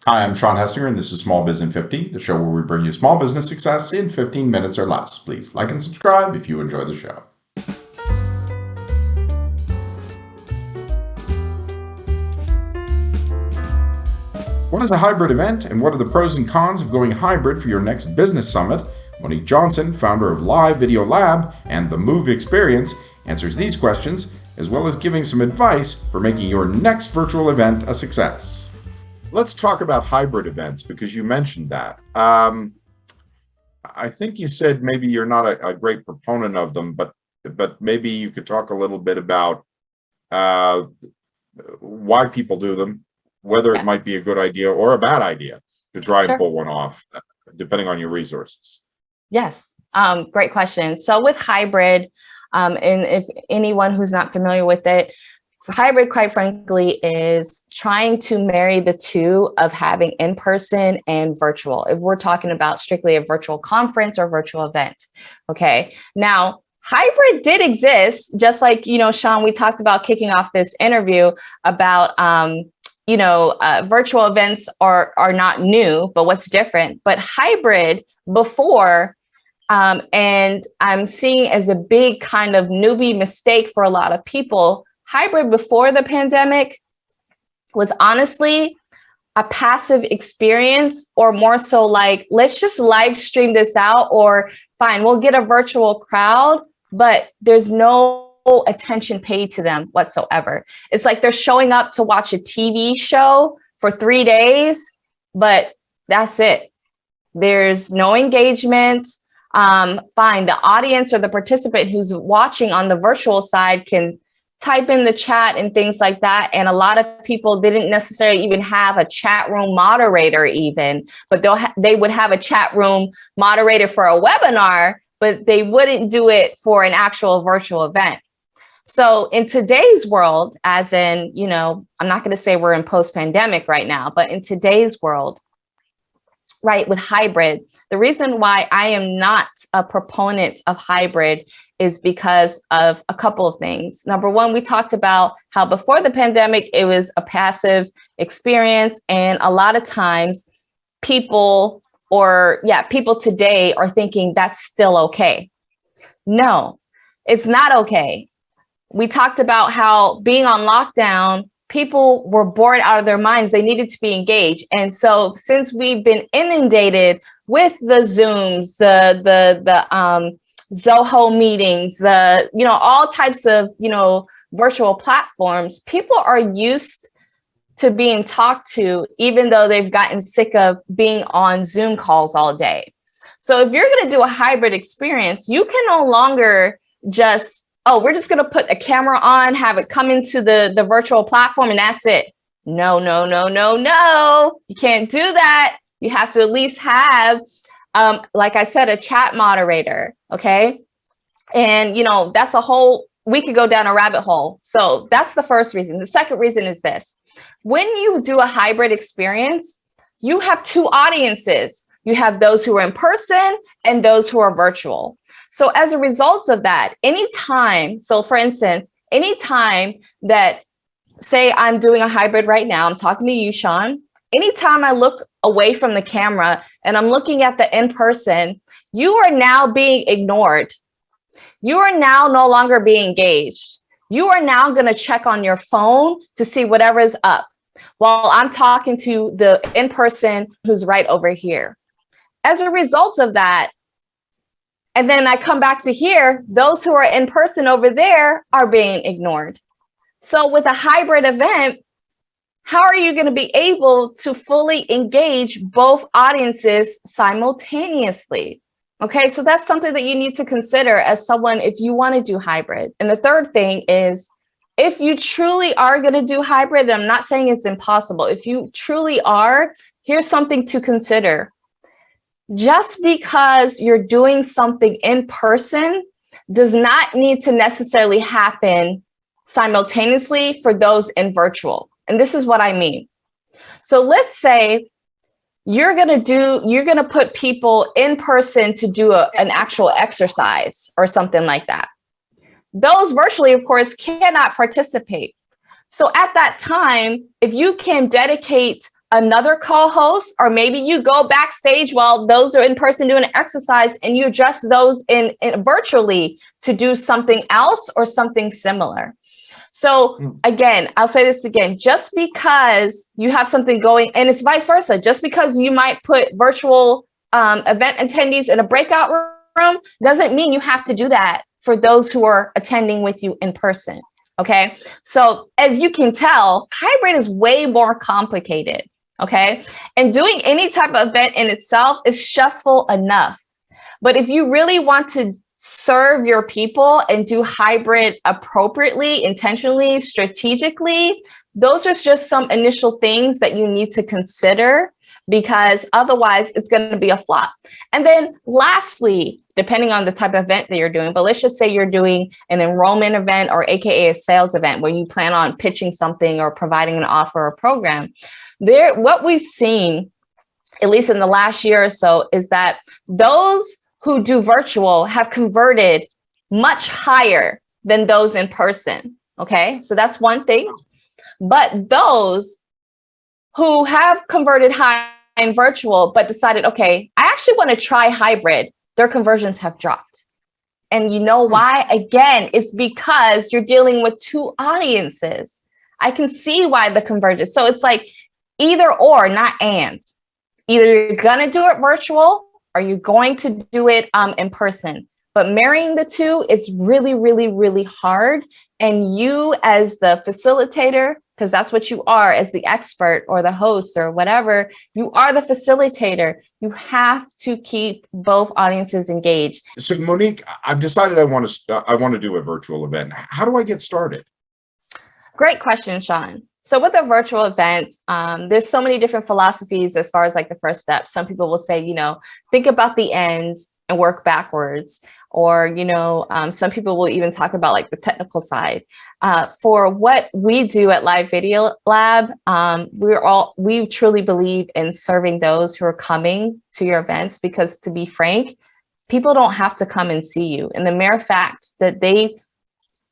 Hi, I'm Sean Hessinger, and this is Small Biz in 50, the show where we bring you small business success in 15 minutes or less. Please like and subscribe if you enjoy the show. What is a hybrid event, and what are the pros and cons of going hybrid for your next business summit? Monique Johnson, founder of Live Video Lab and the Move Experience, answers these questions, as well as giving some advice for making your next virtual event a success. Let's talk about hybrid events, because you mentioned that. I think you said maybe you're not a great proponent of them, but maybe you could talk a little bit about why people do them, whether it might be a good idea or a bad idea to try and pull one off, depending on your resources. Yes, great question. So with hybrid, and if anyone who's not familiar with it, hybrid, quite frankly, is trying to marry the two of having in-person and virtual. If we're talking about strictly a virtual conference or virtual event, okay? Now, hybrid did exist, just like, Sean, we talked about kicking off this interview about, virtual events are not new, but what's different? But hybrid before, and I'm seeing as a big kind of newbie mistake for a lot of people, hybrid before the pandemic was honestly a passive experience, or more so like, let's just live stream this out, or fine, we'll get a virtual crowd, but there's no attention paid to them whatsoever. It's like they're showing up to watch a TV show for 3 days, but that's it. There's no engagement. Fine, the audience or the participant who's watching on the virtual side can type in the chat and things like that. And a lot of people didn't necessarily even have a chat room moderator even, but they would have a chat room moderator for a webinar, but they wouldn't do it for an actual virtual event. So in today's world, as in, I'm not going to say we're in post-pandemic right now, but in today's world, right, with hybrid, the reason why I am not a proponent of hybrid is because of a couple of things. Number one, we talked about how before the pandemic, it was a passive experience. And a lot of times people today are thinking that's still okay. No, it's not okay. We talked about how being on lockdown, people were bored out of their minds. They needed to be engaged. And so since we've been inundated with the Zooms, the Zoho meetings, all types of, virtual platforms, people are used to being talked to, even though they've gotten sick of being on Zoom calls all day. So if you're going to do a hybrid experience, you can no longer just, we're just going to put a camera on, have it come into the virtual platform, and that's it. No. You can't do that. You have to at least have, like I said, a chat moderator. Okay. And, that's we could go down a rabbit hole. So that's the first reason. The second reason is this. When you do a hybrid experience, you have two audiences. You have those who are in person and those who are virtual. So as a result of that, for instance, anytime that, say I'm doing a hybrid right now, I'm talking to you, Sean, anytime I look away from the camera and I'm looking at the in-person, you are now being ignored. You are now no longer being engaged. You are now going to check on your phone to see whatever is up while I'm talking to the in-person who's right over here. As a result of that, and then I come back to here, those who are in person over there are being ignored. So with a hybrid event, how are you going to be able to fully engage both audiences simultaneously? Okay, so that's something that you need to consider as someone if you want to do hybrid. And the third thing is, if you truly are going to do hybrid, and I'm not saying it's impossible, if you truly are, here's something to consider. Just because you're doing something in person does not need to necessarily happen simultaneously for those in virtual. And this is what I mean. So let's say you're going to put people in person to do an actual exercise or something like that. Those virtually, of course, cannot participate. So at that time, if you can dedicate another co-host, or maybe you go backstage while those are in person doing an exercise and you adjust those in virtually to do something else or something similar. So again, I'll say this again, just because you have something going, and it's vice versa, just because you might put virtual event attendees in a breakout room doesn't mean you have to do that for those who are attending with you in person. Okay. So as you can tell, hybrid is way more complicated. Okay. And doing any type of event in itself is stressful enough. But if you really want to serve your people and do hybrid appropriately, intentionally, strategically, those are just some initial things that you need to consider, because otherwise it's going to be a flop. And then lastly, depending on the type of event that you're doing, but let's just say you're doing an enrollment event, or AKA a sales event where you plan on pitching something or providing an offer or program. What we've seen, at least in the last year or so, is that those who do virtual have converted much higher than those in person. Okay, so that's one thing. But those who have converted high in virtual, but decided, okay, I actually want to try hybrid, their conversions have dropped. And you know why? Again, it's because you're dealing with two audiences. I can see why the convergence. So it's like either or, not and. Either you're going to do it virtual or you're going to do it in person. But marrying the two is really, really, really hard. And you as the facilitator, because that's what you are as the expert or the host or whatever, you are the facilitator. You have to keep both audiences engaged. So Monique, I've decided I want to do a virtual event. How do I get started? Great question, Sean. So with a virtual event, there's so many different philosophies as far as like the first step. Some people will say, think about the end and work backwards. Or, some people will even talk about like the technical side. For what we do at Live Video Lab, we truly believe in serving those who are coming to your events, because to be frank, people don't have to come and see you. And the mere fact that they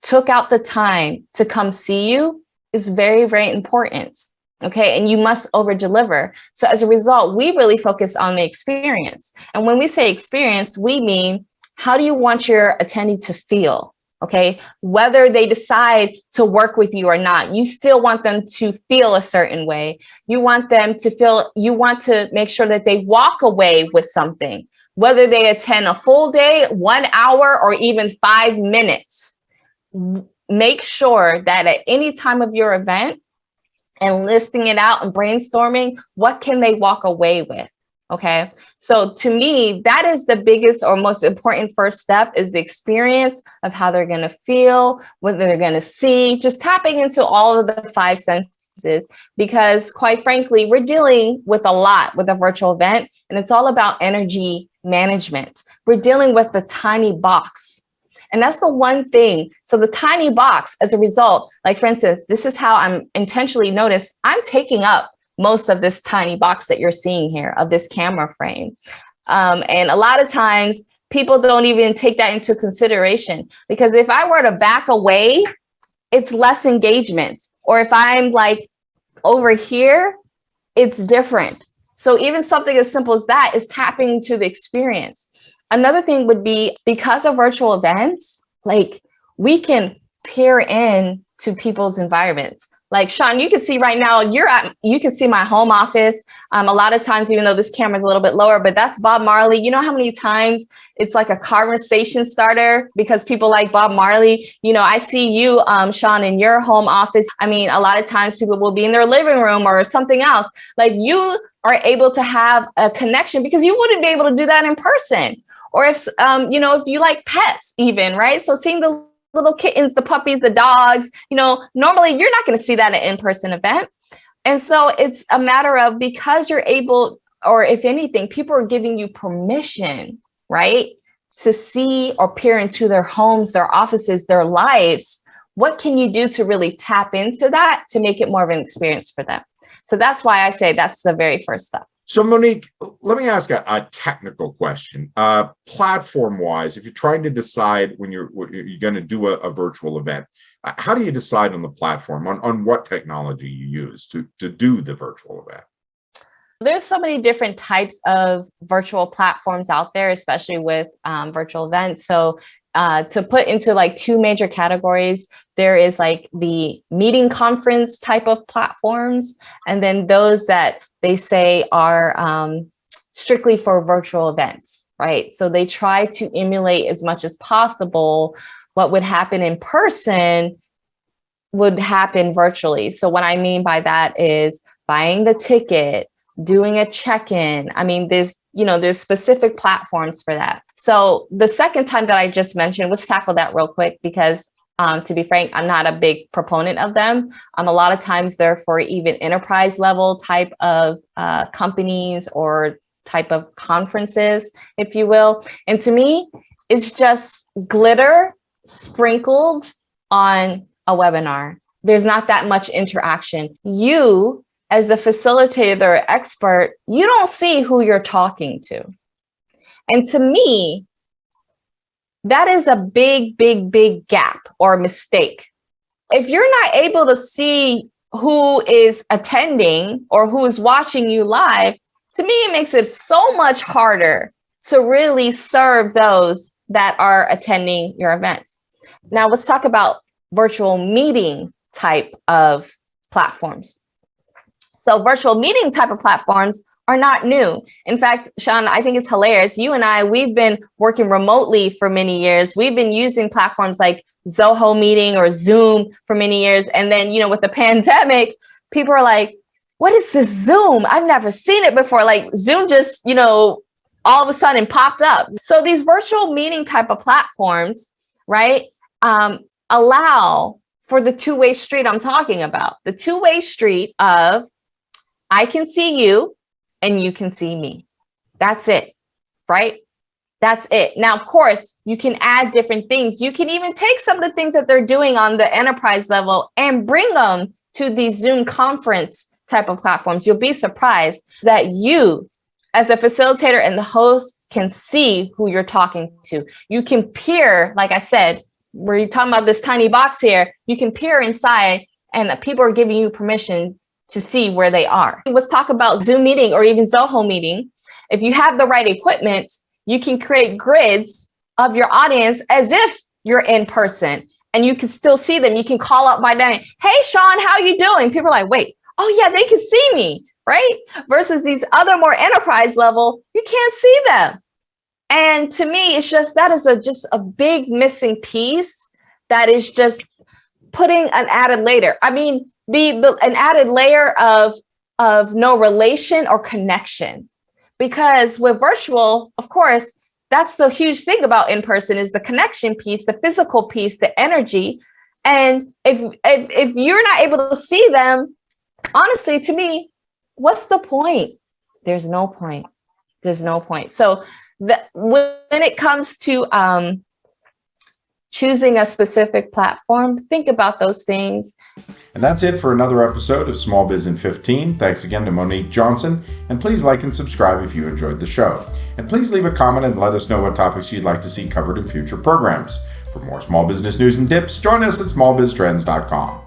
took out the time to come see you is very, very important. Okay. And you must over deliver. So as a result, we really focus on the experience. And when we say experience, we mean, how do you want your attendee to feel? Okay. Whether they decide to work with you or not, you still want them to feel a certain way. You want them to feel, you want to make sure that they walk away with something, whether they attend a full day, 1 hour, or even 5 minutes. Make sure that at any time of your event, and listing it out and brainstorming, what can they walk away with? Okay. So to me, that is the biggest or most important first step, is the experience of how they're going to feel, what they're going to see, just tapping into all of the 5 senses, because quite frankly, we're dealing with a lot with a virtual event, and it's all about energy management. We're dealing with the tiny box. And that's the one thing. So the tiny box, as a result, like for instance, this is how I'm intentionally noticed, I'm taking up most of this tiny box that you're seeing here of this camera frame. And a lot of times people don't even take that into consideration, because if I were to back away, it's less engagement. Or if I'm like over here, it's different. So even something as simple as that is tapping into the experience. Another thing would be, because of virtual events, like we can peer in to people's environments. Like Sean, you can see right now, you can see my home office. A lot of times, even though this camera is a little bit lower, but that's Bob Marley. You know how many times it's like a conversation starter because people like Bob Marley. I see you, Sean, in your home office. I mean, a lot of times people will be in their living room or something else. Like you are able to have a connection because you wouldn't be able to do that in person. Or if you like pets even, right? So seeing the little kittens, the puppies, the dogs, normally you're not going to see that at an in-person event. And so it's a matter of, because you're able, or if anything, people are giving you permission, right, to see or peer into their homes, their offices, their lives. What can you do to really tap into that to make it more of an experience for them? So that's why I say that's the very first step. So Monique, let me ask a technical question. Platform-wise, if you're trying to decide when you're going to do a virtual event, how do you decide on the platform, on what technology you use to do the virtual event? There's so many different types of virtual platforms out there, especially with virtual events. So to put into like two major categories, there is like the meeting conference type of platforms, and then those that they say are strictly for virtual events, right? So they try to emulate as much as possible what would happen in person would happen virtually. So what I mean by that is buying the ticket, doing a check-in. I mean, there's specific platforms for that. So the second time that I just mentioned, let's tackle that real quick, because to be frank, I'm not a big proponent of them. A lot of times they're for even enterprise level type of companies or type of conferences, if you will. And to me, it's just glitter sprinkled on a webinar. There's not that much interaction. You, as the facilitator or expert, you don't see who you're talking to. And to me, that is a big, big, big gap or mistake. If you're not able to see who is attending or who is watching you live, to me, it makes it so much harder to really serve those that are attending your events. Now, let's talk about virtual meeting type of platforms. So virtual meeting type of platforms are not new. In fact, Sean, I think it's hilarious. You and I, we've been working remotely for many years. We've been using platforms like Zoho Meeting or Zoom for many years. And then, with the pandemic, people are like, what is this Zoom? I've never seen it before. Like Zoom just, all of a sudden popped up. So these virtual meeting type of platforms, right, allow for the two-way street I'm talking about. The two-way street of I can see you and you can see me. That's it, right? That's it. Now, of course, you can add different things. You can even take some of the things that they're doing on the enterprise level and bring them to these Zoom conference type of platforms. You'll be surprised that you, as the facilitator and the host, can see who you're talking to. You can peer, like I said, where you're talking about this tiny box here, you can peer inside and people are giving you permission to see where they are. Let's talk about Zoom meeting or even Zoho meeting. If you have the right equipment, you can create grids of your audience as if you're in person and you can still see them. You can call up by name. Hey, Sean, how you doing? People are like, wait, oh yeah, they can see me, right? Versus these other more enterprise level, you can't see them. And to me, it's just, that is just a big missing piece that is just putting an added layer. I mean, an added layer of no relation or connection. Because with virtual, of course, that's the huge thing about in-person is the connection piece, the physical piece, the energy. And if you're not able to see them, honestly, to me, what's the point? There's no point. There's no point. So when it comes to choosing a specific platform, think about those things. And that's it for another episode of Small Biz in 15. Thanks again to Monique Johnson, and please like and subscribe if you enjoyed the show. And please leave a comment and let us know what topics you'd like to see covered in future programs. For more small business news and tips, join us at smallbiztrends.com.